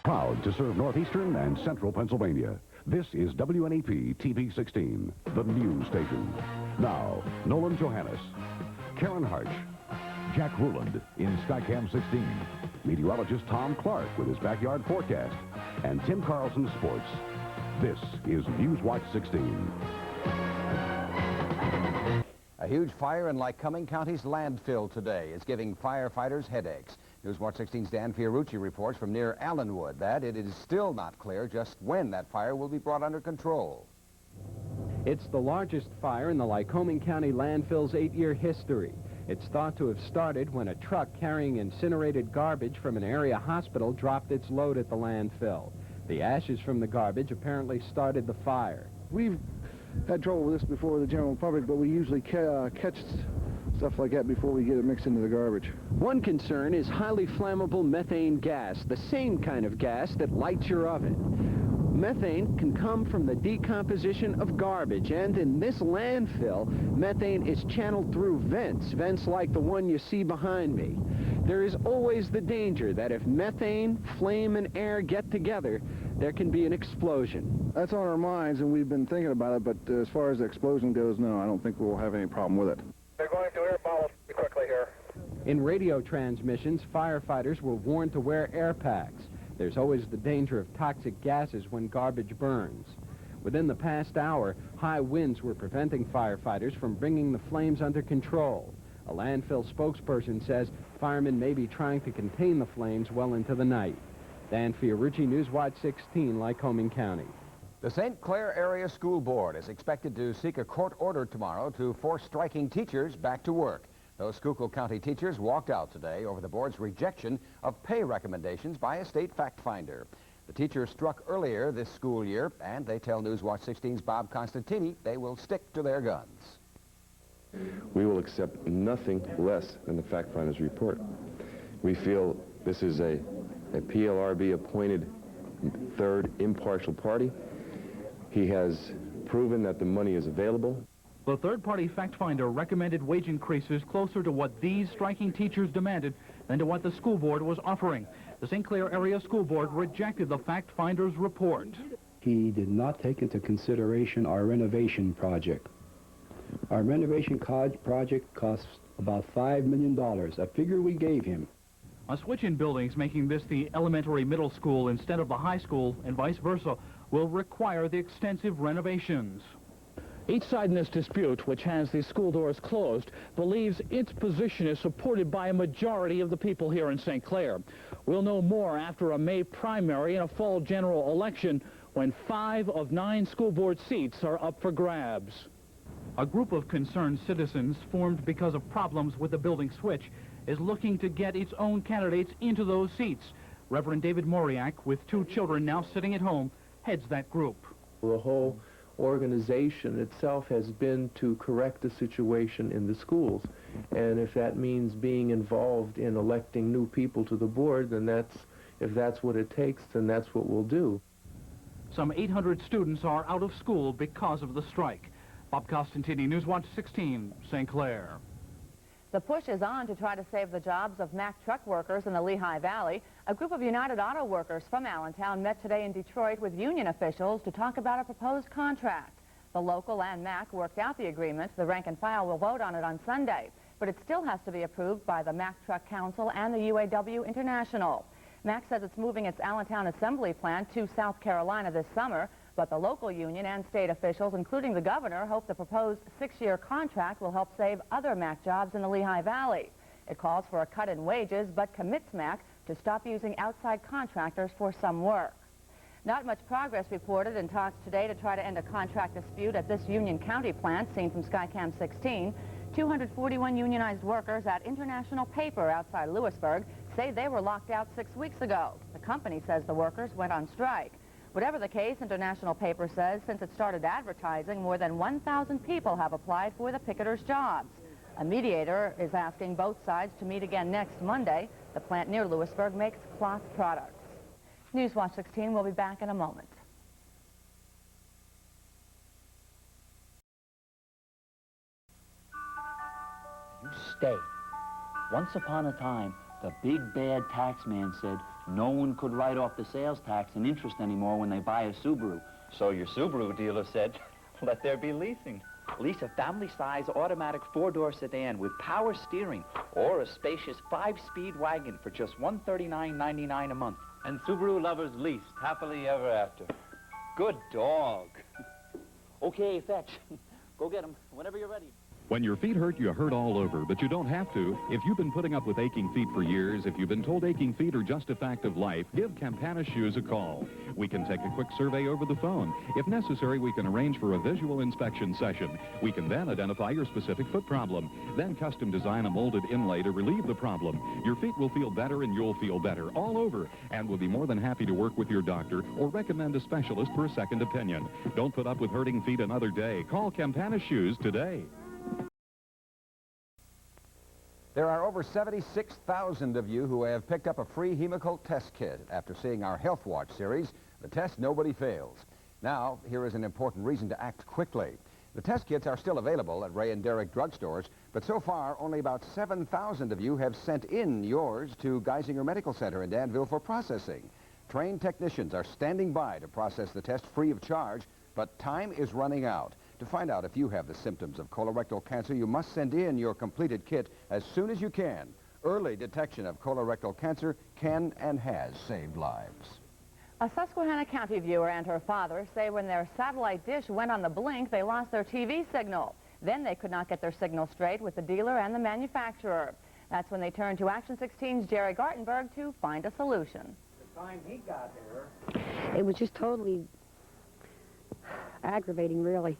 Proud to serve northeastern and central Pennsylvania. This is WNEP TV 16, the news station. Now, Nolan Johannes, Karen Harch, Jack Ruland in Skycam 16, meteorologist Tom Clark with his backyard forecast, and Tim Carlson Sports. This is Newswatch 16. A huge fire in Lycoming County's landfill today is giving firefighters headaches. Newswatch 16's Dan Fiorucci reports from near Allenwood that it is still not clear just when that fire will be brought under control. It's the largest fire in the Lycoming County landfill's 8-year history. It's thought to have started when a truck carrying incinerated garbage from an area hospital dropped its load at the landfill. The ashes from the garbage apparently started the fire. We've had trouble with this before the general public, but we usually catch stuff like that before we get it mixed into the garbage. One concern is highly flammable methane gas, the same kind of gas that lights your oven. Methane can come from the decomposition of garbage, and in this landfill, methane is channeled through vents like the one you see behind me. There is always the danger that if methane, flame, and air get together, there can be an explosion. That's on our minds, and we've been thinking about it, but as far as the explosion goes, no, I don't think we'll have any problem with it. They're going to air follow quickly here. In radio transmissions, firefighters were warned to wear air packs. There's always the danger of toxic gases when garbage burns. Within the past hour, high winds were preventing firefighters from bringing the flames under control. A landfill spokesperson says firemen may be trying to contain the flames well into the night. Dan Fiorucci, Newswatch 16, Lycoming County. The St. Clair Area School Board is expected to seek a court order tomorrow to force striking teachers back to work. Those Schuylkill County teachers walked out today over the board's rejection of pay recommendations by a state fact finder. The teachers struck earlier this school year, and they tell Newswatch 16's Bob Constantini they will stick to their guns. We will accept nothing less than the fact finder's report. We feel this is a PLRB-appointed third impartial party. He has proven that the money is available. The third-party fact finder recommended wage increases closer to what these striking teachers demanded than to what the school board was offering. The St. Clair Area School Board rejected the fact finder's report. He did not take into consideration our renovation project. Our renovation project costs about $5 million, a figure we gave him. A switch in buildings making this the elementary middle school instead of the high school and vice versa will require the extensive renovations. Each side in this dispute, which has the school doors closed, believes its position is supported by a majority of the people here in St. Clair. We'll know more after a May primary and a fall general election when 5 of 9 school board seats are up for grabs. A group of concerned citizens formed because of problems with the building switch is looking to get its own candidates into those seats. Reverend David Moriak, with 2 children now sitting at home, heads that group. The whole organization itself has been to correct the situation in the schools. And if that means being involved in electing new people to the board, then if that's what it takes, then that's what we'll do. Some 800 students are out of school because of the strike. Bob Costantini, Newswatch 16, St. Clair. The push is on to try to save the jobs of Mack truck workers in the Lehigh Valley. A group of United Auto Workers from Allentown met today in Detroit with union officials to talk about a proposed contract. The local and Mack worked out the agreement. The rank and file will vote on it on Sunday, but it still has to be approved by the Mack Truck Council and the UAW International. Mack says it's moving its Allentown assembly plant to South Carolina this summer, but the local union and state officials, including the governor, hope the proposed 6-year contract will help save other Mack jobs in the Lehigh Valley. It calls for a cut in wages, but commits Mack to stop using outside contractors for some work. Not much progress reported in talks today to try to end a contract dispute at this Union County plant, seen from Skycam 16. 241 unionized workers at International Paper outside Lewisburg say they were locked out 6 weeks ago. The company says the workers went on strike. Whatever the case, International Paper says since it started advertising, more than 1,000 people have applied for the picketers' jobs. A mediator is asking both sides to meet again next Monday. The plant near Lewisburg makes cloth products. Newswatch 16 will be back in a moment. You stay. Once upon a time, The big bad tax man said no one could write off the sales tax and interest anymore when they buy a Subaru. So your Subaru dealer said, let there be leasing. Lease a family-size automatic 4-door sedan with power steering or a spacious 5-speed wagon for just $139.99 a month. And Subaru lovers leased happily ever after. Good dog. Okay, Fetch. Go get him whenever you're ready. When your feet hurt, you hurt all over, but you don't have to. If you've been putting up with aching feet for years, if you've been told aching feet are just a fact of life, give Campana Shoes a call. We can take a quick survey over the phone. If necessary, we can arrange for a visual inspection session. We can then identify your specific foot problem, then custom design a molded inlay to relieve the problem. Your feet will feel better and you'll feel better all over, and we'll be more than happy to work with your doctor or recommend a specialist for a second opinion. Don't put up with hurting feet another day. Call Campana Shoes today. There are over 76,000 of you who have picked up a free Hemocult test kit. After seeing our Health Watch series, the test nobody fails. Now, here is an important reason to act quickly. The test kits are still available at Ray and Derrick drugstores, but so far only about 7,000 of you have sent in yours to Geisinger Medical Center in Danville for processing. Trained technicians are standing by to process the test free of charge, but time is running out. To find out if you have the symptoms of colorectal cancer, you must send in your completed kit as soon as you can. Early detection of colorectal cancer can and has saved lives. A Susquehanna County viewer and her father say when their satellite dish went on the blink, they lost their TV signal. Then they could not get their signal straight with the dealer and the manufacturer. That's when they turned to Action 16's Jerry Gartenberg to find a solution. The time he got here, it was just totally aggravating, really.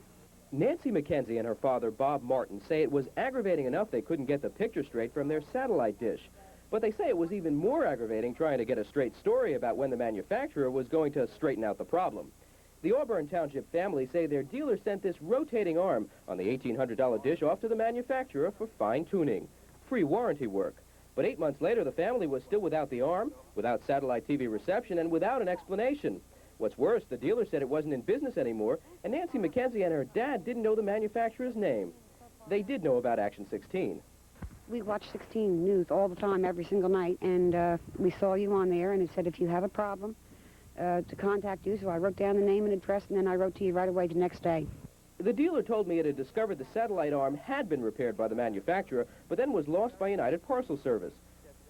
Nancy McKenzie and her father, Bob Martin, say it was aggravating enough they couldn't get the picture straight from their satellite dish. But they say it was even more aggravating trying to get a straight story about when the manufacturer was going to straighten out the problem. The Auburn Township family say their dealer sent this rotating arm on the $1,800 dish off to the manufacturer for fine-tuning. Free warranty work. But 8 months later, the family was still without the arm, without satellite TV reception, and without an explanation. What's worse, the dealer said it wasn't in business anymore, and Nancy McKenzie and her dad didn't know the manufacturer's name. They did know about Action 16. We watch 16 News all the time, every single night, and we saw you on there, and it said if you have a problem, to contact you. So I wrote down the name and address, and then I wrote to you right away the next day. The dealer told me it had discovered the satellite arm had been repaired by the manufacturer, but then was lost by United Parcel Service.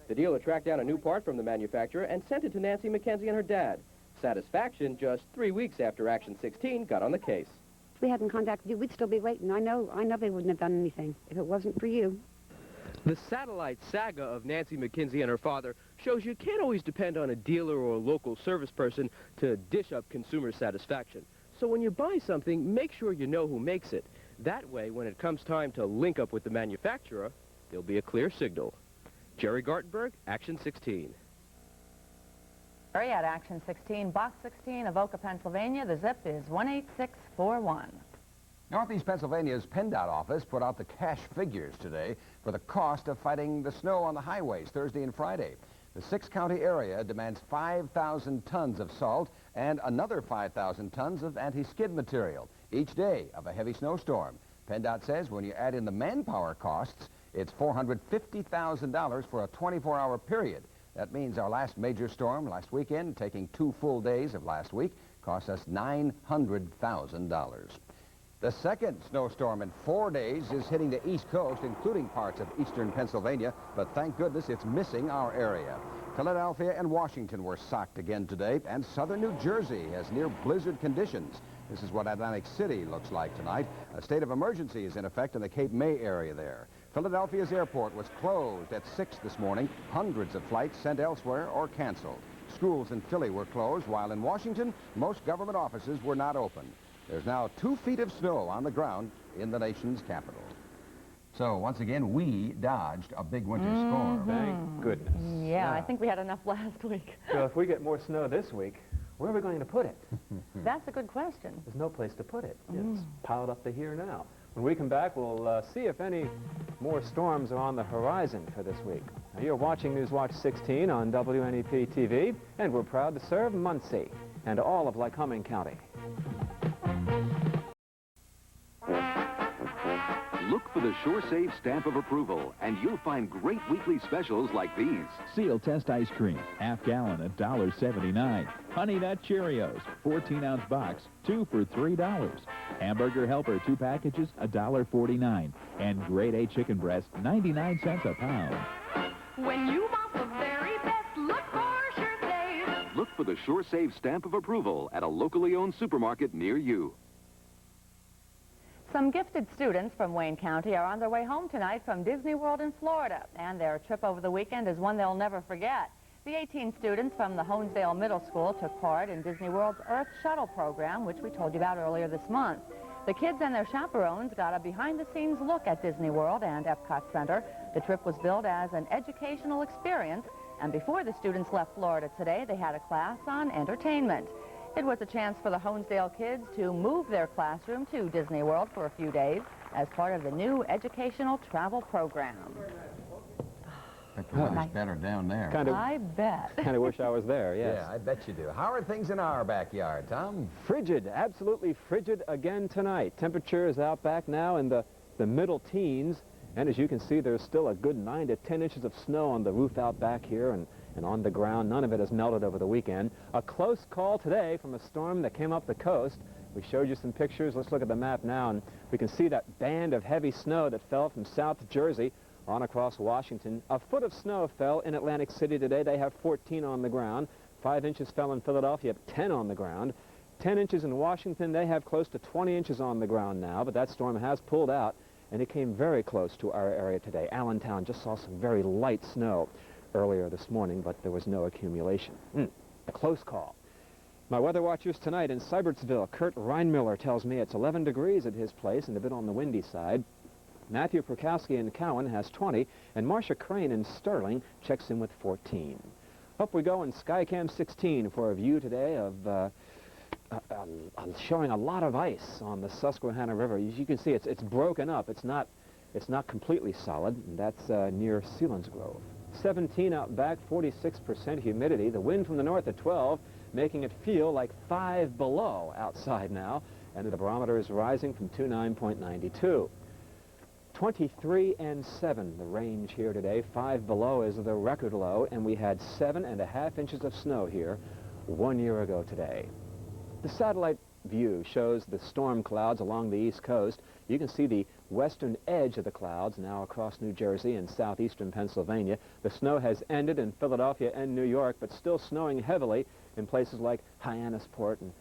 The dealer tracked down a new part from the manufacturer and sent it to Nancy McKenzie and her dad. Satisfaction just 3 weeks after Action 16 got on the case. If we hadn't contacted you, we'd still be waiting. I know they wouldn't have done anything if it wasn't for you. The satellite saga of Nancy McKenzie and her father shows you can't always depend on a dealer or a local service person to dish up consumer satisfaction. So when you buy something, make sure you know who makes it. That way, when it comes time to link up with the manufacturer, there'll be a clear signal. Jerry Gartenberg, Action 16. At Action 16, Box 16, Avoca, Pennsylvania. The zip is 18641. Northeast Pennsylvania's PennDOT office put out the cash figures today for the cost of fighting the snow on the highways Thursday and Friday. The 6-county area demands 5,000 tons of salt and another 5,000 tons of anti-skid material each day of a heavy snowstorm. PennDOT says when you add in the manpower costs, it's $450,000 for a 24-hour period. That means our last major storm last weekend, taking 2 full days of last week, cost us $900,000. The second snowstorm in 4 days is hitting the East Coast, including parts of eastern Pennsylvania, but thank goodness it's missing our area. Philadelphia and Washington were socked again today, and southern New Jersey has near blizzard conditions. This is what Atlantic City looks like tonight. A state of emergency is in effect in the Cape May area there. Philadelphia's airport was closed at 6 this morning. Hundreds of flights sent elsewhere or canceled. Schools in Philly were closed, while in Washington, most government offices were not open. There's now 2 feet of snow on the ground in the nation's capital. So, once again, we dodged a big winter storm. Thank goodness. Yeah, I think we had enough last week. So if we get more snow this week, where are we going to put it? That's a good question. There's no place to put it. It's piled up to here now. When we come back, we'll see if any more storms are on the horizon for this week. Now, you're watching Newswatch 16 on WNEP TV, and we're proud to serve Muncie and all of Lycoming County. Look for the SureSave stamp of approval, and you'll find great weekly specials like these. Seal Test Ice Cream, half gallon, $1.79. Honey Nut Cheerios, 14-ounce box, 2 for $3. Hamburger Helper, 2 packages, $1.49. And Grade A chicken breast, 99 cents a pound. When you want the very best, look for SureSave. Look for the SureSave stamp of approval at a locally owned supermarket near you. Some gifted students from Wayne County are on their way home tonight from Disney World in Florida, and their trip over the weekend is one they'll never forget. The 18 students from the Honesdale Middle School took part in Disney World's Earth Shuttle program, which we told you about earlier this month. The kids and their chaperones got a behind-the-scenes look at Disney World and Epcot Center. The trip was billed as an educational experience, and before the students left Florida today, they had a class on entertainment. It was a chance for the Honesdale kids to move their classroom to Disney World for a few days as part of the new educational travel program. The weather's better down there. I bet. Kind of wish I was there, yes. Yeah, I bet you do. How are things in our backyard, Tom? Frigid, absolutely frigid again tonight. Temperature is out back now in the middle teens, and as you can see, there's still a good 9 to 10 inches of snow on the roof out back here and on the ground. None of it has melted over the weekend. A close call today from a storm that came up the coast. We showed you some pictures. Let's look at the map now, and we can see that band of heavy snow that fell from South Jersey on across Washington. A foot of snow fell in Atlantic City today. They have 14 on the ground. 5 inches fell in Philadelphia, 10 on the ground. 10 inches in Washington. They have close to 20 inches on the ground now, but that storm has pulled out, and it came very close to our area today. Allentown just saw some very light snow earlier this morning, but there was no accumulation. A close call. My weather watchers tonight in Sybertsville, Kurt Reinmiller tells me it's 11 degrees at his place and a bit on the windy side. Matthew Prokowski in Cowan has 20, and Marcia Crane in Sterling checks in with 14. Up we go in Skycam 16 for a view today of showing a lot of ice on the Susquehanna River. As you can see, it's broken up. It's not completely solid, and that's near Selinsgrove. 17 out back, 46% humidity. The wind from the north at 12, making it feel like 5 below outside now, and the barometer is rising from 29.92. 23 and 7, the range here today. 5 below is the record low, and we had 7.5 inches of snow here 1 year ago today. The satellite view shows the storm clouds along the east coast. You can see the western edge of the clouds now across New Jersey and southeastern Pennsylvania. The snow has ended in Philadelphia and New York, but still snowing heavily in places like Hyannisport and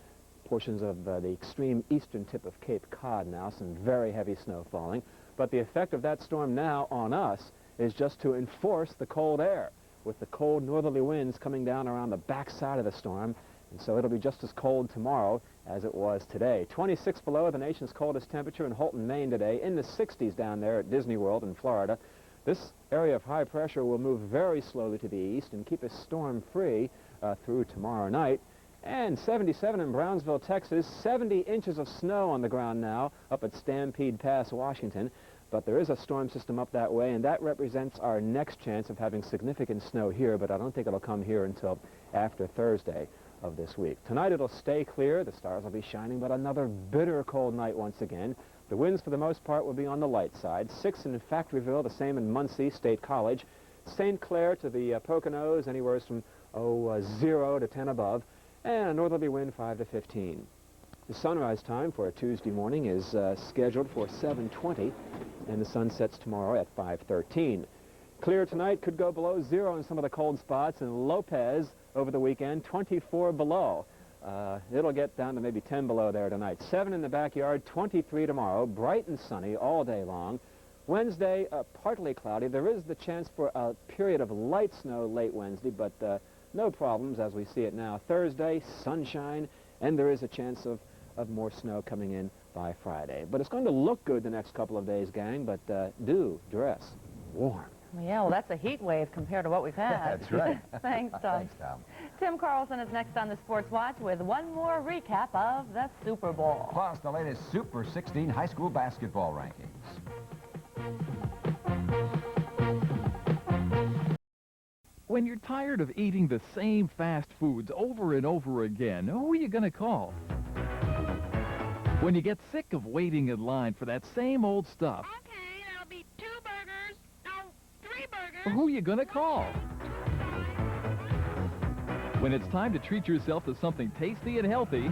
portions of the extreme eastern tip of Cape Cod now. Some very heavy snow falling. But the effect of that storm now on us is just to enforce the cold air, with the cold northerly winds coming down around the backside of the storm. And so it'll be just as cold tomorrow as it was today. 26 below, the nation's coldest temperature in Holton, Maine today. In the 60s down there at Disney World in Florida. This area of high pressure will move very slowly to the east and keep us storm-free through tomorrow night. And 77 in Brownsville, Texas. 70 inches of snow on the ground now up at Stampede Pass, Washington. But there is a storm system up that way, and that represents our next chance of having significant snow here, but I don't think it'll come here until after Thursday of this week. Tonight it'll stay clear, the stars will be shining, but another bitter cold night once again. The winds for the most part will be on the light side. 6 in Factoryville, the same in Muncie State College. St. Clair to the Poconos, anywhere from 0 to 10 above, and a northerly wind 5 to 15. The sunrise time for a Tuesday morning is scheduled for 7:20, and the sun sets tomorrow at 5:13. Clear tonight, could go below 0 in some of the cold spots, and Lopez over the weekend, 24 below. It'll get down to maybe 10 below there tonight. 7 in the backyard, 23 tomorrow, bright and sunny all day long. Wednesday, partly cloudy. There is the chance for a period of light snow late Wednesday, but no problems as we see it now. Thursday, sunshine, and there is a chance of more snow coming in by Friday. But it's going to look good the next couple of days, gang, but do dress warm. Yeah, well, that's a heat wave compared to what we've had. That's right. Thanks, Tom. Thanks, Tom. Tim Carlson is next on the Sports Watch with one more recap of the Super Bowl. Plus, the latest Super 16 high school basketball rankings. When you're tired of eating the same fast foods over and over again, who are you going to call? When you get sick of waiting in line for that same old stuff. Okay. Who you gonna call? When it's time to treat yourself to something tasty and healthy,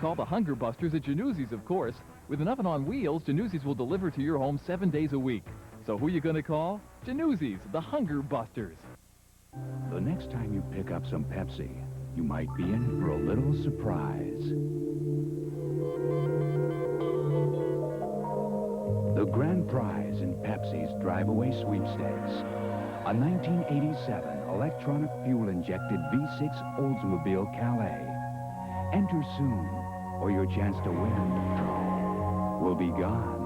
call the Hunger Busters at Januzzi's, of course. With an oven on wheels, Januzzi's will deliver to your home 7 days a week. So who you gonna call? Januzzi's, the Hunger Busters. The next time you pick up some Pepsi, you might be in for a little surprise. The grand prize in Pepsi's Drive-Away Sweepstakes. A 1987 electronic fuel-injected V6 Oldsmobile Calais. Enter soon, or your chance to win will be gone.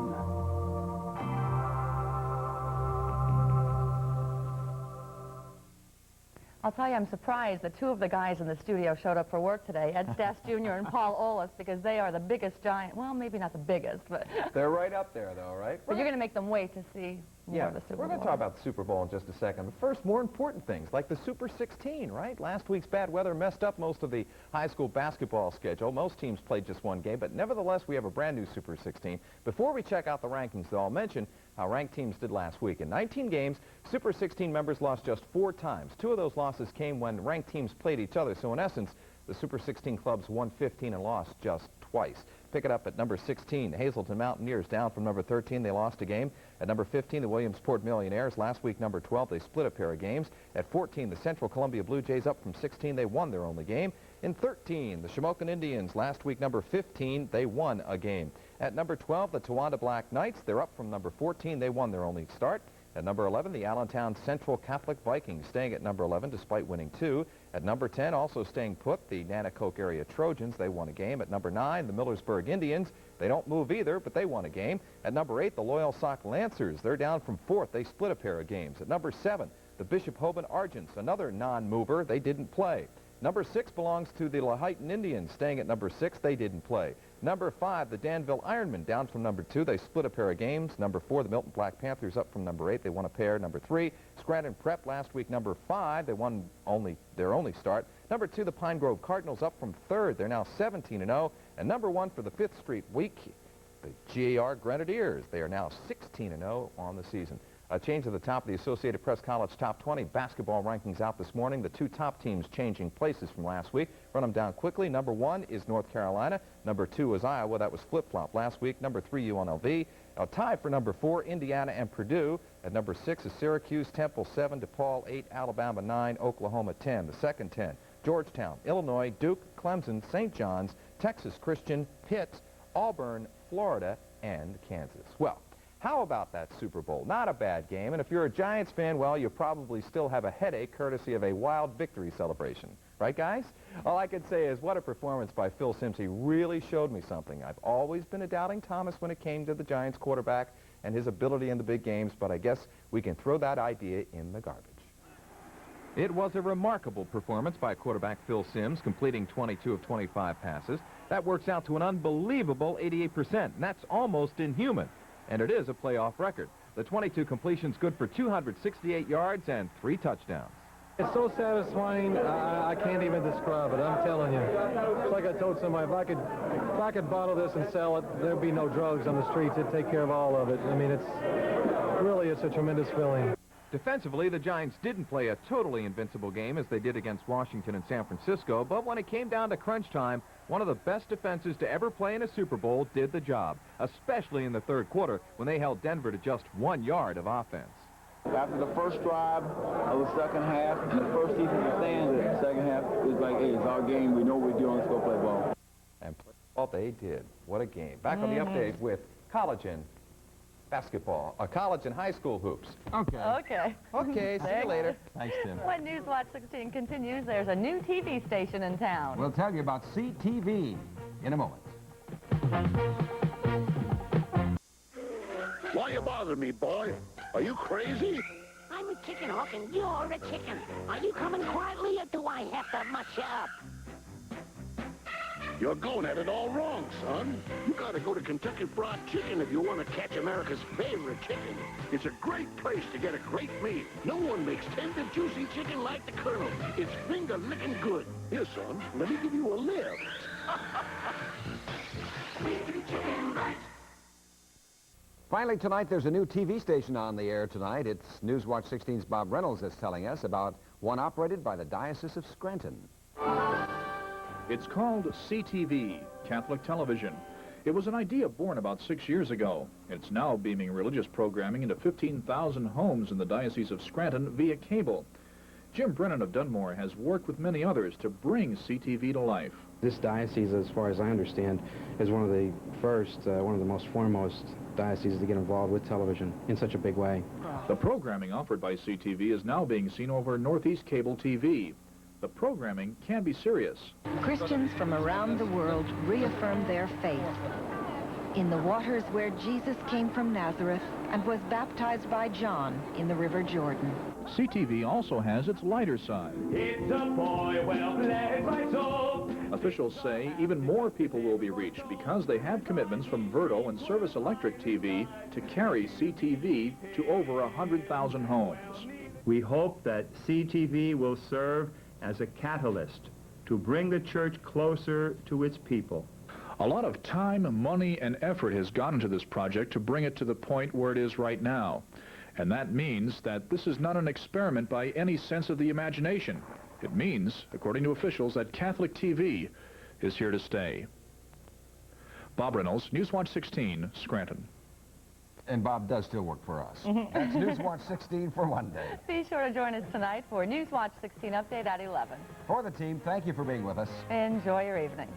I'll tell you, I'm surprised that two of the guys in the studio showed up for work today, Ed Stas Jr. and Paul Ollis, because they are the biggest giant. Well, maybe not the biggest, but... They're right up there, though, right? But you're going to make them wait to see more of the Super Bowl. We're going to talk about the Super Bowl in just a second. But first, more important things, like the Super 16, right? Last week's bad weather messed up most of the high school basketball schedule. Most teams played just one game, but nevertheless, we have a brand new Super 16. Before we check out the rankings, though, I'll mention how ranked teams did last week. In 19 games, Super 16 members lost just 4 times. 2 of those losses came when ranked teams played each other. So in essence, the Super 16 clubs won 15 and lost just twice. Pick it up at number 16, the Hazleton Mountaineers, down from number 13. They lost a game. At number 15, the Williamsport Millionaires. Last week, number 12, they split a pair of games. At 14, the Central Columbia Blue Jays, up from 16. They won their only game. In 13, the Shamokin Indians. Last week, number 15, they won a game. At number 12, the Towanda Black Knights. They're up from number 14. They won their only start. At number 11, the Allentown Central Catholic Vikings, staying at number 11 despite winning 2. At number 10, also staying put, the Nanticoke area Trojans. They won a game. At number 9, the Millersburg Indians. They don't move either, but they won a game. At number 8, the Loyal Sock Lancers. They're down from 4th. They split a pair of games. At number 7, the Bishop Hoban Argents, another non-mover. They didn't play. Number 6 belongs to the Laheyton Indians, staying at number 6. They didn't play. Number 5, the Danville Ironmen, down from number 2. They split a pair of games. Number 4, the Milton Black Panthers, up from number 8. They won a pair. Number 3, Scranton Prep, last week number 5. They won their only start. Number 2, the Pine Grove Cardinals, up from 3rd. They're now 17-0. And number 1 for the 5th Street week, the GAR Grenadiers. They are now 16-0 on the season. A change to the top of the Associated Press College Top 20 basketball rankings out this morning. The 2 top teams changing places from last week. Run them down quickly. Number 1 is North Carolina. Number 2 is Iowa. That was flip-flop last week. Number 3, UNLV. A tie for number 4, Indiana and Purdue. At number 6 is Syracuse, Temple 7, DePaul 8, Alabama 9, Oklahoma 10. The second 10, Georgetown, Illinois, Duke, Clemson, St. John's, Texas Christian, Pitt, Auburn, Florida, and Kansas. Well, how about that Super Bowl? Not a bad game, and if you're a Giants fan, well, you probably still have a headache courtesy of a wild victory celebration. Right, guys? All I can say is what a performance by Phil Simms. He really showed me something. I've always been a doubting Thomas when it came to the Giants quarterback and his ability in the big games, but I guess we can throw that idea in the garbage. It was a remarkable performance by quarterback Phil Simms, completing 22 of 25 passes. That works out to an unbelievable 88%, and that's almost inhuman. And it is a playoff record. The 22 completions good for 268 yards and 3 touchdowns. It's so satisfying, I can't even describe it. I'm telling you. It's like I told somebody, if I could bottle this and sell it, there'd be no drugs on the streets. It'd take care of all of it. I mean, it's a tremendous feeling. Defensively, the Giants didn't play a totally invincible game as they did against Washington and San Francisco, but when it came down to crunch time, one of the best defenses to ever play in a Super Bowl did the job, especially in the third quarter when they held Denver to just 1 yard of offense. After the first drive of the second half, and the first defensive stand in the second half, it was like, hey, it's our game. We know what we're doing. Let's go play ball. And play ball they did. What a game. Back on the update with college and basketball, college and high school hoops. Okay. Okay, see you later. Thanks, Tim. When Newswatch 16 continues, there's a new TV station in town. We'll tell you about CTV in a moment. Why you bother me, boy? Are you crazy? I'm a chicken hawk and you're a chicken. Are you coming quietly or do I have to mush you up? You're going at it all wrong, son. You gotta go to Kentucky Fried Chicken if you want to catch America's favorite chicken. It's a great place to get a great meal. No one makes tender, juicy chicken like the Colonel. It's finger-licking good. Here, son, let me give you a lift. We do chicken right. Finally, tonight, there's a new TV station on the air tonight. It's Newswatch 16's Bob Reynolds that's telling us about one operated by the Diocese of Scranton. It's called CTV, Catholic Television. It was an idea born about 6 years ago. It's now beaming religious programming into 15,000 homes in the Diocese of Scranton via cable. Jim Brennan of Dunmore has worked with many others to bring CTV to life. This diocese, as far as I understand, is one of the first, one of the most foremost dioceses to get involved with television in such a big way. The programming offered by CTV is now being seen over Northeast Cable TV. The programming can be serious. Christians from around the world reaffirm their faith in the waters where Jesus came from Nazareth and was baptized by John in the River Jordan. CTV also has its lighter side. It's a boy well blessed by soul. Officials say even more people will be reached because they have commitments from Verdo and Service Electric TV to carry CTV to over 100,000 homes. We hope that CTV will serve as a catalyst to bring the church closer to its people. A lot of time, money, and effort has gone into this project to bring it to the point where it is right now. And that means that this is not an experiment by any sense of the imagination. It means, according to officials, that Catholic TV is here to stay. Bob Reynolds, Newswatch 16, Scranton. And Bob does still work for us. That's Newswatch 16 for Monday. Be sure to join us tonight for Newswatch 16 Update at 11. For the team, thank you for being with us. Enjoy your evening.